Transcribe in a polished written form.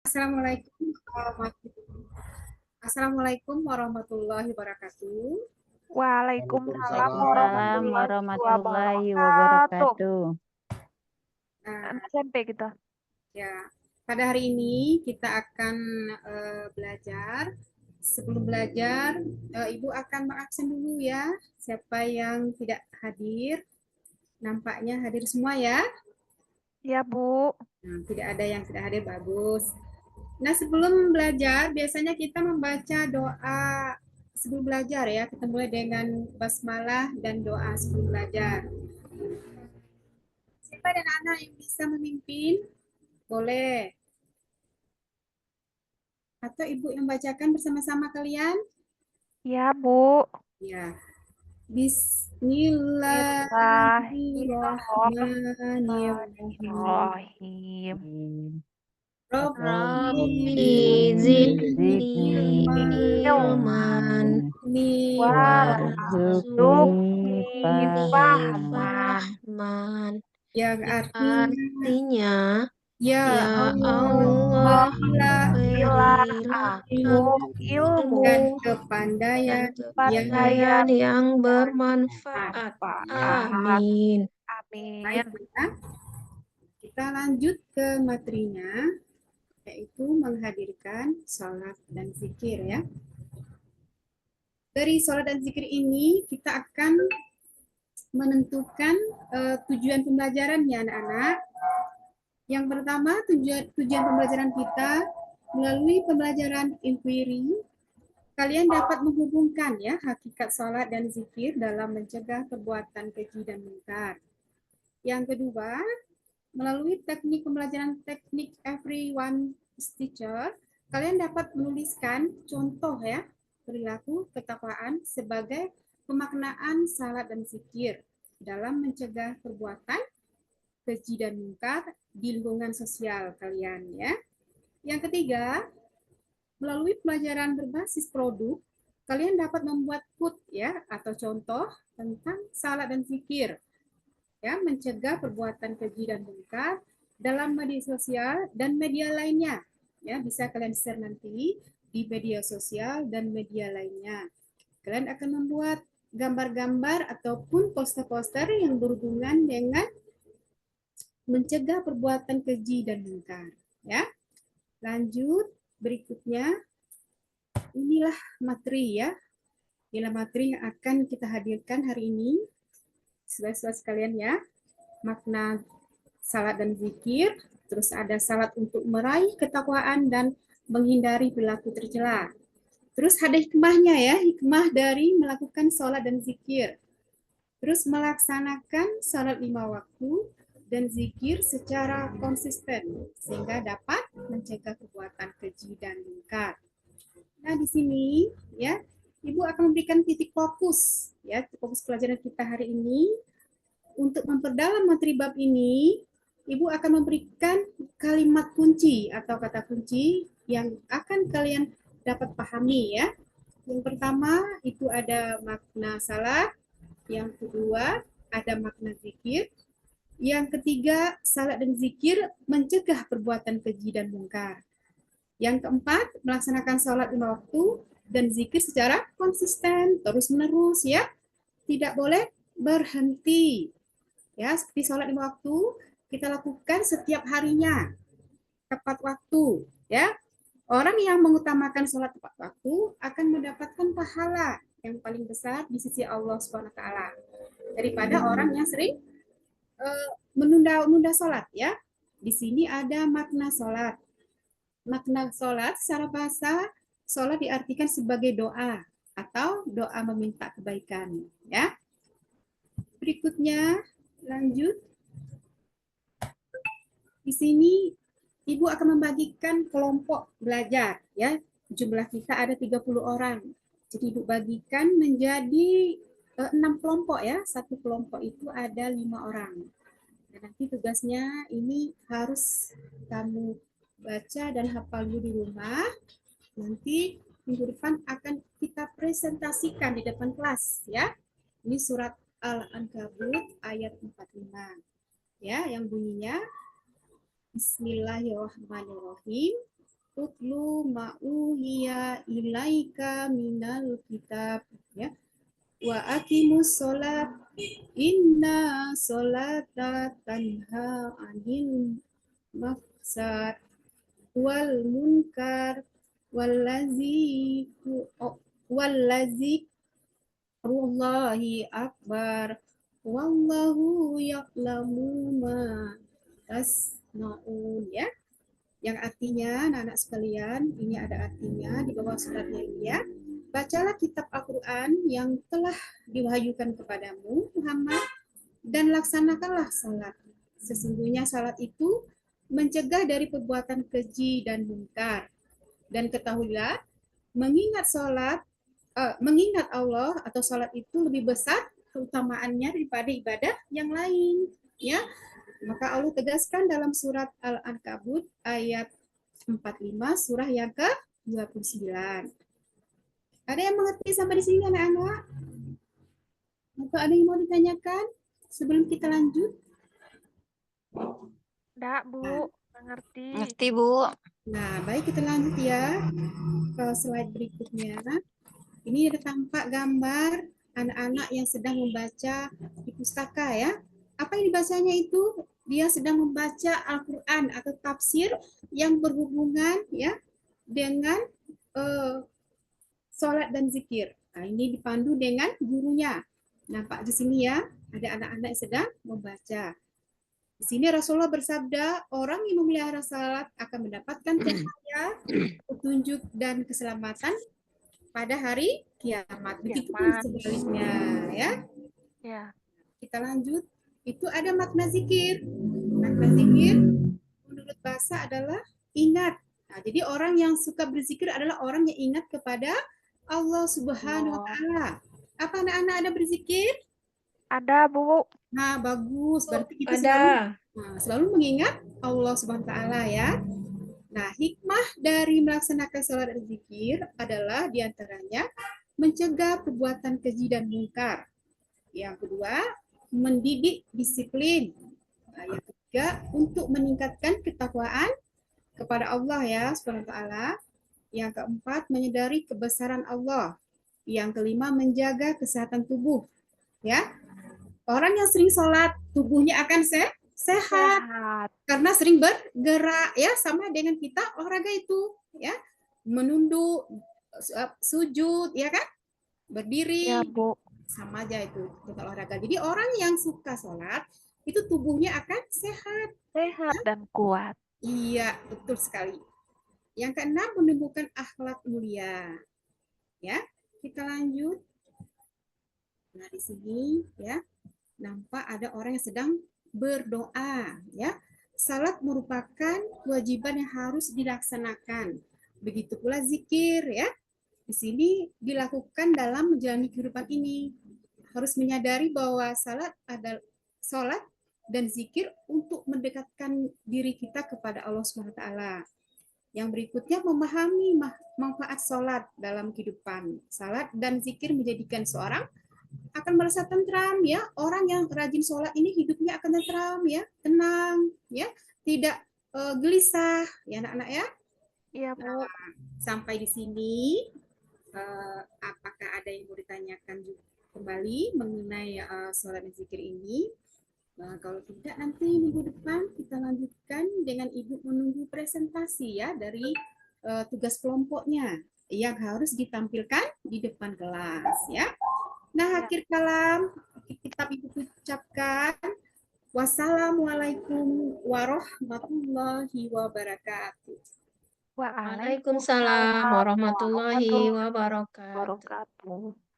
Assalamualaikum Assalamualaikum warahmatullahi wabarakatuh. Waalaikumsalam Waalaikumsalam warahmatullahi warahmatullahi wabarakatuh. wabarakatuh. Nah, SMP kita. ya, pada hari ini kita akan belajar. Sebelum belajar, Ibu akan mengabsen dulu ya. Siapa yang tidak hadir, nampaknya hadir semua ya. Ya, Bu. Nah, tidak ada yang tidak hadir, bagus. Nah, sebelum belajar, biasanya kita membaca doa sebelum belajar ya. Kita mulai dengan basmalah dan doa sebelum belajar. Siapa dan anak yang bisa memimpin? Boleh. Atau Ibu yang bacakan bersama-sama kalian? Ya, Bu. Ya. Bismillahirrahmanirrahim. Bismillahirrahmanirrahim. Rabbi Rabbi Rabbi zidni ilman warzuqni Warzuqni fahman. fahman. yang yang artinya artinya ya ya Allah Allah berilah Berilah berilah aku ilmu ilmu dan ilmu dan kepandaian yang pandaian kepandaian yang bermanfaat. bermanfaat. Amin. Amin. baik ya. Kita lanjut ke materinya, yaitu menghadirkan sholat dan zikir ya. Dari sholat dan zikir ini kita akan menentukan tujuan pembelajarannya anak-anak. Yang pertama tujuan pembelajaran kita melalui pembelajaran inquiry, kalian dapat menghubungkan ya hakikat sholat dan zikir dalam mencegah perbuatan keji dan mungkar. Yang kedua, melalui teknik pembelajaran teknik everyone is teacher, kalian dapat menuliskan contoh ya perilaku ketakwaan sebagai pemaknaan salat dan zikir dalam mencegah perbuatan keji dan mungkar di lingkungan sosial kalian ya. Yang ketiga, melalui pelajaran berbasis produk, kalian dapat membuat quote ya atau contoh tentang salat dan zikir ya, mencegah perbuatan keji dan mungkar dalam media sosial dan media lainnya. Ya, bisa kalian share nanti di media sosial dan media lainnya. Kalian akan membuat gambar-gambar ataupun poster-poster yang berhubungan dengan mencegah perbuatan keji dan mungkar. Ya, lanjut berikutnya. Inilah materi ya. Inilah materi yang akan kita hadirkan hari ini. Siswa-siswa sekalian ya. Makna salat dan zikir, terus ada salat untuk meraih ketakwaan dan menghindari perilaku tercela. Terus ada hikmahnya ya, hikmah dari melakukan salat dan zikir. Terus melaksanakan salat 5 waktu dan zikir secara konsisten sehingga dapat mencegah perbuatan keji dan mungkar. Nah, di sini ya, Ibu akan memberikan titik fokus ya, fokus pelajaran kita hari ini. Untuk memperdalam materi bab ini, Ibu akan memberikan kalimat kunci atau kata kunci yang akan kalian dapat pahami ya. Yang pertama itu ada makna salat, yang kedua ada makna zikir, yang ketiga salat dan zikir mencegah perbuatan keji dan mungkar. Yang keempat, melaksanakan sholat 5 waktu dan zikir secara konsisten, terus-menerus ya. Tidak boleh berhenti. Ya, seperti sholat 5 waktu, kita lakukan setiap harinya, tepat waktu. Ya, orang yang mengutamakan sholat tepat waktu akan mendapatkan pahala yang paling besar di sisi Allah Subhanahu Wa Taala daripada orang yang sering menunda-nunda sholat. Ya, di sini ada makna sholat. Makna sholat secara bahasa, sholat diartikan sebagai doa atau doa meminta kebaikan. Ya. Berikutnya, lanjut. Di sini Ibu akan membagikan kelompok belajar. Ya. Jumlah kita ada 30 orang. Jadi Ibu bagikan menjadi 6 kelompok ya. Satu kelompok itu ada 5 orang. Dan nanti tugasnya ini harus kamu baca dan hafal dulu di rumah. Nanti minggu depan akan kita presentasikan di depan kelas ya. Ini surat Al-Ankabut ayat 45 ya, yang bunyinya Bismillahirrahmanirrahim. utlu ma'uhiya ilaika minal kitab ya. Wa aqimus sholat inna sholata tanha anil mafsad wal munkar wallazi Allahi akbar wallahu ya'lamu ma tasna'un ya. Yang artinya anak-anak sekalian, ini ada artinya di bawah suratnya ini ya. Bacalah kitab Al-Qur'an yang telah diwahyukan kepadamu Muhammad dan laksanakanlah salat. Sesungguhnya salat itu mencegah dari perbuatan keji dan munkar. Dan ketahuilah mengingat Allah atau salat itu lebih besar keutamaannya daripada ibadah yang lain ya. Maka Allah tegaskan dalam surat Al-Ankabut ayat 45 surah yang ke-29. Ada yang mengerti sampai di sini anak-anak? Atau ada yang mau ditanyakan sebelum kita lanjut? Enggak, Bu. Mengerti. Ngerti, Bu. Nah, baik kita lanjut ya ke slide berikutnya. Ini ada tampak gambar anak-anak yang sedang membaca di pustaka ya. Apa yang dibacanya itu? Dia sedang membaca Al-Quran atau tafsir yang berhubungan ya dengan sholat dan zikir. Nah, ini dipandu dengan gurunya. Nampak di sini ya, ada anak-anak yang sedang membaca. Di sini Rasulullah bersabda, orang yang memelihara salat akan mendapatkan cahaya, petunjuk dan keselamatan pada hari kiamat. Begitupun sebaliknya ya. Ya. Kita lanjut. Itu ada makna zikir. Makna zikir menurut bahasa adalah ingat. Nah, jadi orang yang suka berzikir adalah orang yang ingat kepada Allah Subhanahu wa taala. Apa anak-anak ada berzikir? Ada, Bu. Nah, bagus. Berarti kita Ada. selalu mengingat Allah Subhanahu wa taala ya. Nah, hikmah dari melaksanakan salat dan zikir adalah diantaranya mencegah perbuatan keji dan munkar. Yang kedua, mendidik disiplin. Nah, yang ketiga, untuk meningkatkan ketakwaan kepada Allah ya Subhanahu wa taala. Yang keempat, menyadari kebesaran Allah. Yang kelima, menjaga kesehatan tubuh. Ya. Orang yang sering sholat, tubuhnya akan sehat karena sering bergerak ya, sama dengan kita olahraga itu ya. Menunduk, sujud ya kan? Berdiri. Ya, Bu. Sama aja itu untuk olahraga. Jadi orang yang suka sholat itu tubuhnya akan sehat. Sehat dan kuat. Iya, betul sekali. Yang keenam, menumbuhkan akhlak mulia. Ya, kita lanjut. Nah, di sini ya nampak ada orang yang sedang berdoa. Ya, salat merupakan kewajiban yang harus dilaksanakan. Begitu pula zikir ya. Di sini dilakukan dalam menjalani kehidupan ini. Harus menyadari bahwa salat dan zikir untuk mendekatkan diri kita kepada Allah Subhanahu wa taala. Yang berikutnya, memahami manfaat salat dalam kehidupan. Salat dan zikir menjadikan seorang akan merasa tentram ya. Orang yang rajin salat ini hidupnya akan tentram ya, tenang ya, tidak gelisah ya anak-anak ya. Iya, Bu. Sampai di sini apakah ada yang mau ditanyakan kembali mengenai sholat dan zikir ini? Nah, kalau tidak nanti minggu depan kita lanjutkan dengan Ibu menunggu presentasi ya dari tugas kelompoknya yang harus ditampilkan di depan kelas ya. Nah, akhir kalam kita Ibu ucapkan wassalamualaikum warahmatullahi wabarakatuh. Waalaikumsalam warahmatullahi wabarakatuh. wabarakatuh.